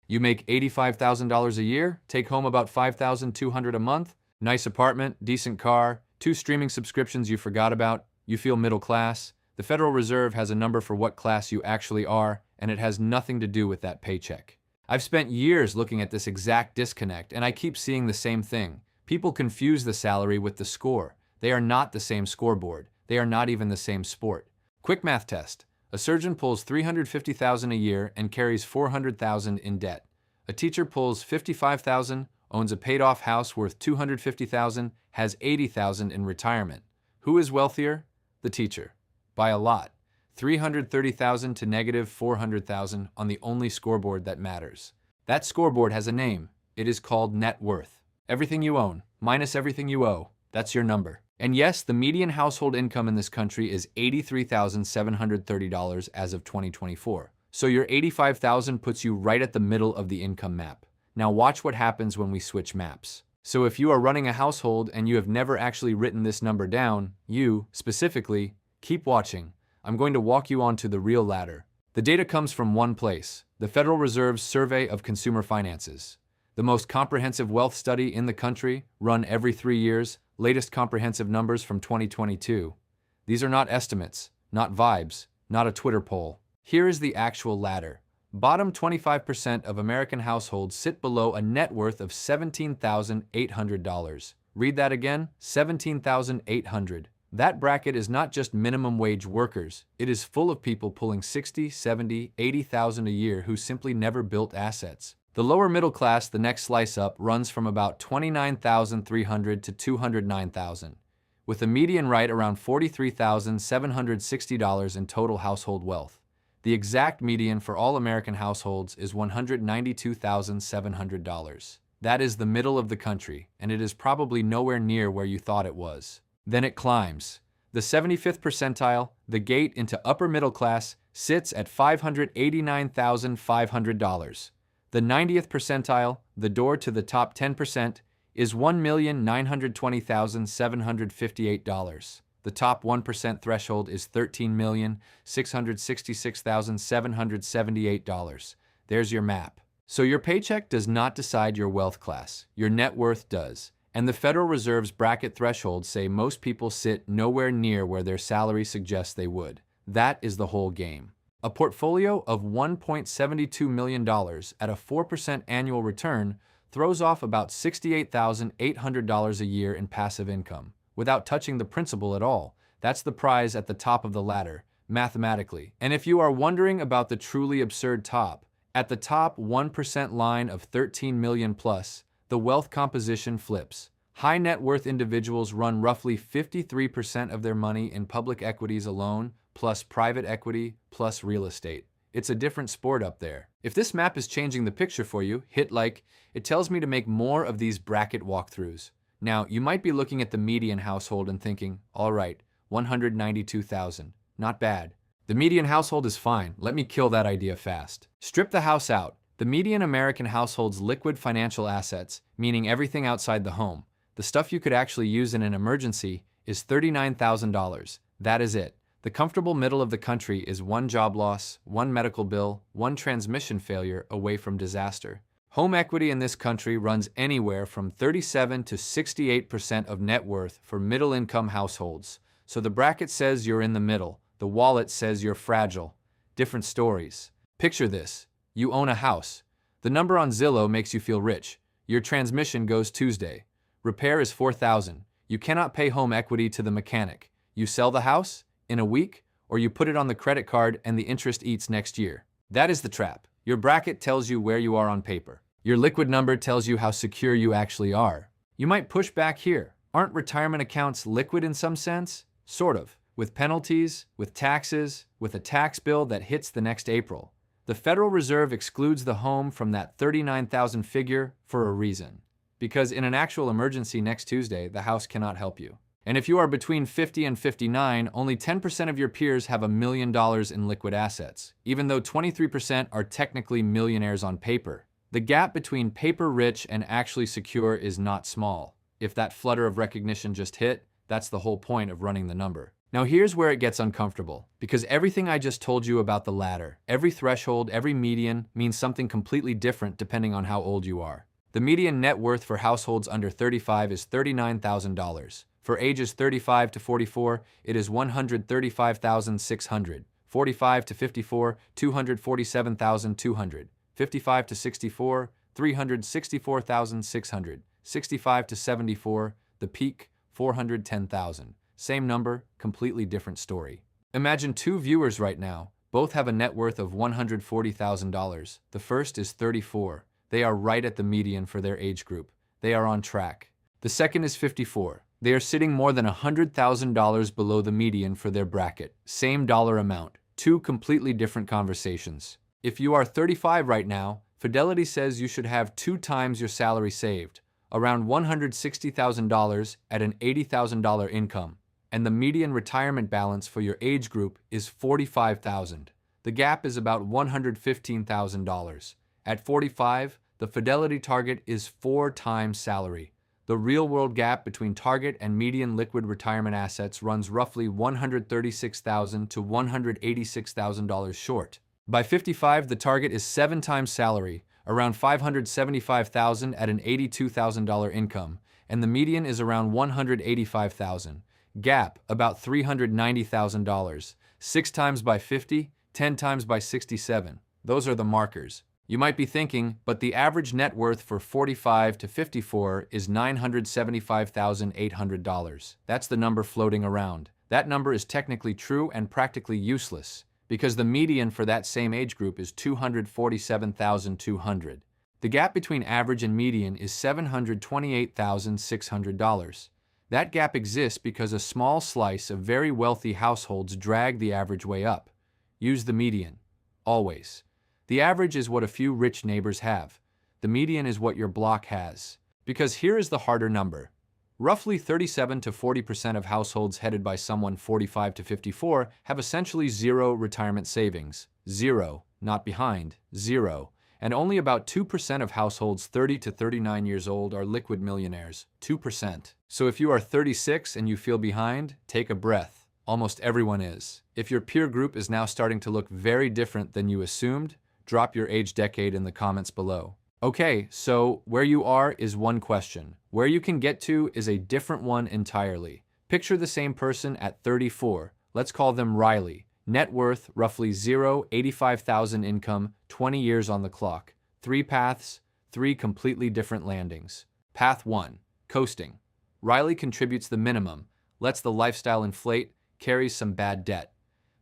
You make $85,000 a year, take home about $5,200 a month, nice apartment, decent car, 2 streaming subscriptions you forgot about, you feel middle class. The Federal Reserve has a number for what class you actually are, and it has nothing to do with that paycheck. I've spent years looking at this exact disconnect, and I keep seeing the same thing. People confuse the salary with the score. They are not the same scoreboard. They are not even the same sport. Quick math test. A surgeon pulls $350,000 a year and carries $400,000 in debt. A teacher pulls $55,000, owns a paid-off house worth $250,000, has $80,000 in retirement. Who is wealthier? The teacher. By a lot. $330,000 to negative $400,000 on the only scoreboard that matters. That scoreboard has a name. It is called net worth. Everything you own, minus everything you owe. That's your number. And yes, the median household income in this country is $83,730 as of 2024. So your $85,000 puts you right at the middle of the income map. Now watch what happens when we switch maps. So if you are running a household and you have never actually written this number down, you, specifically, keep watching. I'm going to walk you onto the real ladder. The data comes from one place, the Federal Reserve's Survey of Consumer Finances. The most comprehensive wealth study in the country, run every 3 years, latest comprehensive numbers from 2022. These are not estimates, not vibes, not a Twitter poll. Here is the actual ladder. Bottom 25% of American households sit below a net worth of $17,800. Read that again, $17,800. That bracket is not just minimum wage workers. It is full of people pulling $60,000, $70,000, $80,000 a year who simply never built assets. The lower middle class, the next slice up, runs from about $29,300 to $209,000, with a median right around $43,760 in total household wealth. The exact median for all American households is $192,700. That is the middle of the country, and it is probably nowhere near where you thought it was. Then it climbs. The 75th percentile, the gate into upper middle class, sits at $589,500. The 90th percentile, the door to the top 10%, is $1,920,758. The top 1% threshold is $13,666,778. There's your map. So your paycheck does not decide your wealth class. Your net worth does. And the Federal Reserve's bracket thresholds say most people sit nowhere near where their salary suggests they would. That is the whole game. A portfolio of $1.72 million at a 4% annual return throws off about $68,800 a year in passive income, without touching the principal at all. That's the prize at the top of the ladder, mathematically. And if you are wondering about the truly absurd top, at the top 1% line of 13 million plus, the wealth composition flips. High net worth individuals run roughly 53% of their money in public equities alone, plus private equity, plus real estate. It's a different sport up there. If this map is changing the picture for you, hit like. It tells me to make more of these bracket walkthroughs. Now, you might be looking at the median household and thinking, all right, $192,000. Not bad. The median household is fine. Let me kill that idea fast. Strip the house out. The median American household's liquid financial assets, meaning everything outside the home, the stuff you could actually use in an emergency, is $39,000. That is it. The comfortable middle of the country is one job loss, one medical bill, one transmission failure away from disaster. Home equity in this country runs anywhere from 37 to 68% of net worth for middle-income households. So the bracket says you're in the middle. The wallet says you're fragile. Different stories. Picture this. You own a house. The number on Zillow makes you feel rich. Your transmission goes Tuesday. Repair is $4,000. You cannot pay home equity to the mechanic. You sell the house in a week, or you put it on the credit card and the interest eats next year. That is the trap. Your bracket tells you where you are on paper. Your liquid number tells you how secure you actually are. You might push back here. Aren't retirement accounts liquid in some sense? Sort of. With penalties, with taxes, with a tax bill that hits the next April. The Federal Reserve excludes the home from that $39,000 figure for a reason. Because in an actual emergency next Tuesday, the house cannot help you. And if you are between 50 and 59, only 10% of your peers have $1 million in liquid assets, even though 23% are technically millionaires on paper. The gap between paper rich and actually secure is not small. If that flutter of recognition just hit, that's the whole point of running the number. Now here's where it gets uncomfortable, because everything I just told you about the ladder, every threshold, every median, means something completely different depending on how old you are. The median net worth for households under 35 is $39,000. For ages 35 to 44, it is $135,600. 45 to 54, $247,200. 55 to 64, $364,600. 65 to 74, the peak, $410,000. Same number, completely different story. Imagine two viewers right now. Both have a net worth of $140,000. The first is 34. They are right at the median for their age group. They are on track. The second is 54. They are sitting more than $100,000 below the median for their bracket. Same dollar amount. Two completely different conversations. If you are 35 right now, Fidelity says you should have 2 times your salary saved, around $160,000 at an $80,000 income. And the median retirement balance for your age group is $45,000. The gap is about $115,000. At 45, the Fidelity target is 4 times salary. The real-world gap between target and median liquid retirement assets runs roughly $136,000 to $186,000 short. By 55, the target is 7 times salary, around $575,000 at an $82,000 income, and the median is around $185,000. Gap, about $390,000. 6 times by 50, 10 times by 67. Those are the markers. You might be thinking, but the average net worth for 45 to 54 is $975,800. That's the number floating around. That number is technically true and practically useless, because the median for that same age group is $247,200. The gap between average and median is $728,600. That gap exists because a small slice of very wealthy households drag the average way up. Use the median. Always. The average is what a few rich neighbors have. The median is what your block has. Because here is the harder number. Roughly 37 to 40% of households headed by someone 45 to 54 have essentially zero retirement savings. Zero, not behind, zero. And only about 2% of households 30 to 39 years old are liquid millionaires. 2%. So if you are 36 and you feel behind, take a breath. Almost everyone is. If your peer group is now starting to look very different than you assumed, drop your age decade in the comments below. Okay, so where you are is one question. Where you can get to is a different one entirely. Picture the same person at 34. Let's call them Riley. Net worth, roughly zero, 85,000 income, 20 years on the clock. 3 paths, 3 completely different landings. Path 1, coasting. Riley contributes the minimum, lets the lifestyle inflate, carries some bad debt.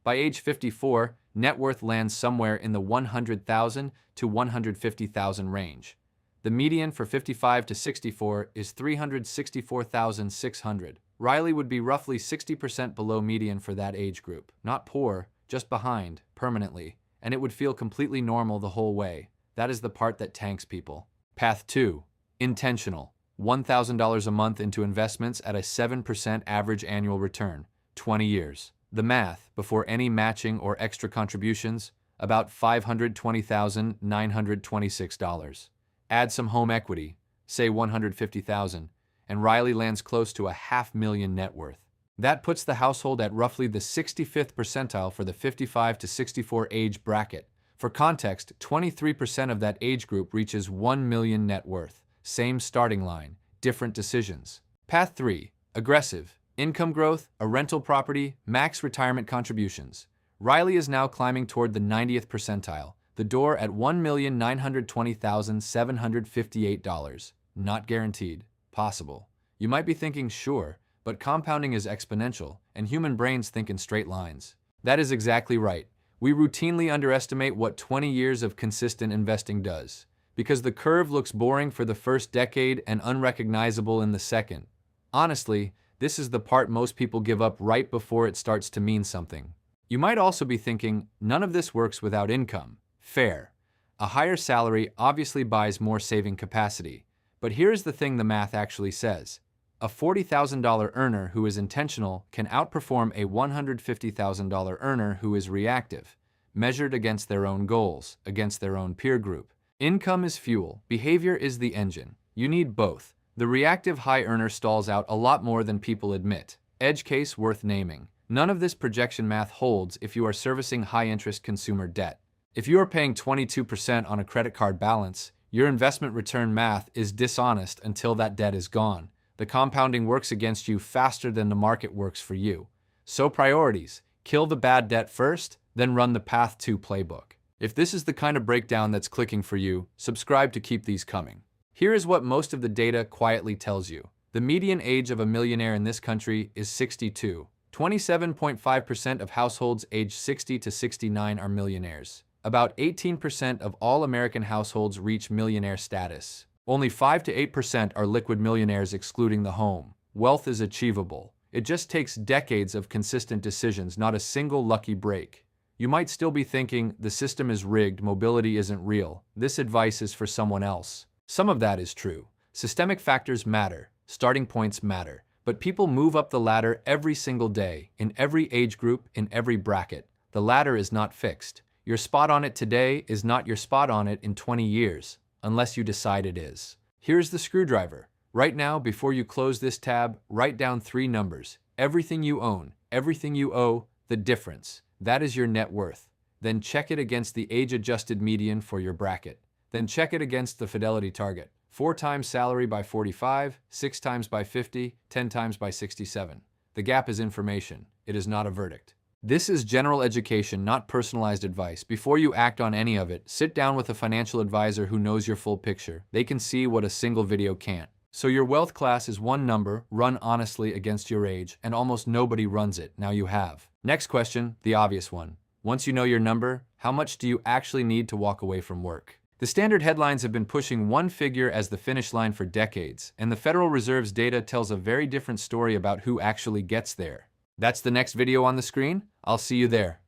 By age 54, net worth lands somewhere in the 100,000 to 150,000 range. The median for 55 to 64 is 364,600. Riley would be roughly 60% below median for that age group. Not poor, just behind, permanently, and it would feel completely normal the whole way. That is the part that tanks people. Path 2, intentional. $1,000 a month into investments at a 7% average annual return, 20 years. The math, before any matching or extra contributions, about $520,926. Add some home equity, say $150,000, and Riley lands close to $500,000 net worth. That puts the household at roughly the 65th percentile for the 55 to 64 age bracket. For context, 23% of that age group reaches $1 million net worth. Same starting line, different decisions. Path 3, aggressive. Income growth, a rental property, max retirement contributions. Riley is now climbing toward the 90th percentile, the door at $1,920,758. Not guaranteed. Possible. You might be thinking, sure, but compounding is exponential, and human brains think in straight lines. That is exactly right. We routinely underestimate what 20 years of consistent investing does, because the curve looks boring for the first decade and unrecognizable in the second. Honestly, this is the part most people give up right before it starts to mean something. You might also be thinking, none of this works without income. Fair. A higher salary obviously buys more saving capacity. But here's the thing the math actually says. A $40,000 earner who is intentional can outperform a $150,000 earner who is reactive, measured against their own goals, against their own peer group. Income is fuel, behavior is the engine. You need both. The reactive high earner stalls out a lot more than people admit. Edge case worth naming. None of this projection math holds if you are servicing high-interest consumer debt. If you are paying 22% on a credit card balance, your investment return math is dishonest until that debt is gone. The compounding works against you faster than the market works for you. So priorities: kill the bad debt first, then run the Path 2 playbook. If this is the kind of breakdown that's clicking for you, subscribe to keep these coming. Here is what most of the data quietly tells you. The median age of a millionaire in this country is 62. 27.5% of households aged 60 to 69 are millionaires. About 18% of all American households reach millionaire status. Only 5 to 8% are liquid millionaires excluding the home. Wealth is achievable. It just takes decades of consistent decisions, not a single lucky break. You might still be thinking, the system is rigged, mobility isn't real. This advice is for someone else. Some of that is true. Systemic factors matter. Starting points matter. But people move up the ladder every single day, in every age group, in every bracket. The ladder is not fixed. Your spot on it today is not your spot on it in 20 years, unless you decide it is. Here's the screwdriver. Right now, before you close this tab, write down 3 numbers. Everything you own, everything you owe, the difference. That is your net worth. Then check it against the age-adjusted median for your bracket. Then check it against the Fidelity target. 4 times salary by 45, 6 times by 50, 10 times by 67. The gap is information. It is not a verdict. This is general education, not personalized advice. Before you act on any of it, sit down with a financial advisor who knows your full picture. They can see what a single video can't. So your wealth class is one number, run honestly against your age, and almost nobody runs it. Now you have. Next question, the obvious one. Once you know your number, how much do you actually need to walk away from work? The standard headlines have been pushing one figure as the finish line for decades, and the Federal Reserve's data tells a very different story about who actually gets there. That's the next video on the screen. I'll see you there.